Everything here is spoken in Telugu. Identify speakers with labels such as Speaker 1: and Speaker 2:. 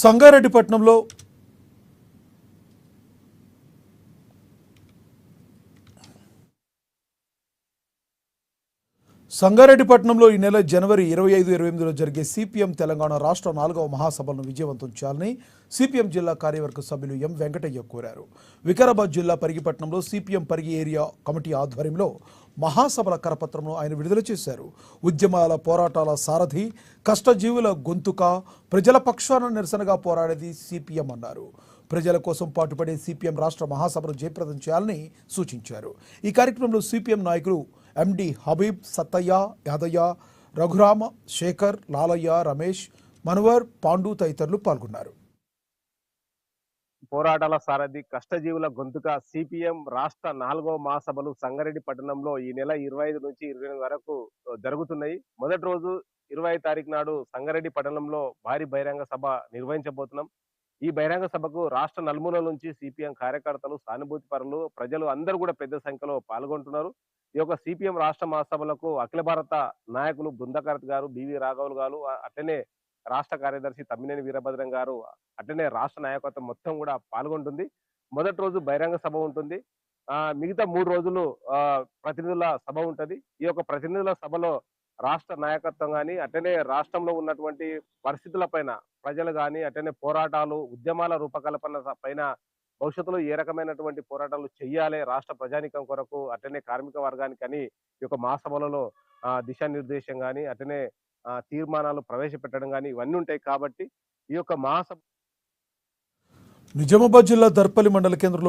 Speaker 1: సంగారెడ్డిపట్నంలో ఈ నెల జనవరి 25-28లో జరిగే సిపిఎం తెలంగాణ రాష్ట్ర 4వ మహాసభలను విజయవంతం చేయాలని సిపిఎం జిల్లా కార్యవర్గ సభ్యులు ఎం వెంకటయ్య కోరారు. వికారాబాద్ జిల్లా పరిగిపట్నంలో సిపిఎం పరిగి ఏరియా కమిటీ ఆధ్వర్యంలో మహాసభల కరపత్రంను ఆయన విడుదల చేశారు. ఉద్యమాల పోరాటాల సారథి, కష్టజీవుల గొంతుక, ప్రజల పక్షాన నిరసనగా పోరాడేది సిపిఎం అన్నారు. ప్రజల కోసం పాటుపడే సిపిఎం రాష్ట్ర మహాసభను జయప్రదం చేయాలని సూచించారు. ఈ కార్యక్రమంలో సిపిఎం నాయకులు ఎండి హబీబ్, సత్తయ్య, యాదయ్య, రఘురామ, శేఖర్, లాలయ్య, రమేష్, మనవర్, పాండు తదితరులు పాల్గొన్నారు.
Speaker 2: పోరాటాల సారథి, కష్టజీవుల గొంతుక సిపిఎం రాష్ట్ర 4వ మహాసభలు సంగారెడ్డి పట్టణంలో ఈ నెల 25 నుంచి 28 వరకు జరుగుతున్నాయి. మొదటి రోజు 25 తారీఖు నాడు సంగారెడ్డి పట్టణంలో భారీ బహిరంగ సభ నిర్వహించబోతున్నాం. ఈ బహిరంగ సభకు రాష్ట్ర నలుమూలల నుంచి సిపిఎం కార్యకర్తలు, సానుభూతి పరులు, ప్రజలు అందరూ కూడా పెద్ద సంఖ్యలో పాల్గొంటున్నారు. ఈ యొక్క సిపిఎం రాష్ట్ర మహాసభలకు అఖిల భారత నాయకులు బృందకరత్ గారు, బివి రాఘవులు గారు, అట్లనే రాష్ట్ర కార్యదర్శి తమ్మినేని వీరభద్రం గారు, అట్లనే రాష్ట్ర నాయకత్వం మొత్తం కూడా పాల్గొంటుంది. మొదటి రోజు బహిరంగ సభ ఉంటుంది. మిగతా 3 రోజులు ప్రతినిధుల సభ ఉంటది. ఈ యొక్క ప్రతినిధుల సభలో రాష్ట్ర నాయకత్వం గాని, అట్లనే రాష్ట్రంలో ఉన్నటువంటి పరిస్థితుల పైన ప్రజలు గాని, అట్లనే పోరాటాలు, ఉద్యమాల రూపకల్పన పైన భవిష్యత్తులో ఏ రకమైనటువంటి పోరాటాలు చెయ్యాలి రాష్ట్ర ప్రజానీకం కొరకు, అట్లనే కార్మిక వర్గానికని ఈ యొక్క మహాసభలలో దిశానిర్దేశం గాని, అట్లనే తీర్మానాలు ప్రవేశపెట్టడం గాని ఇవన్నీ ఉంటాయి. కాబట్టి ఈ యొక్క మహాసభ
Speaker 1: నిజామాబాద్ జిల్లా దర్పల్లి మండల కేంద్రంలో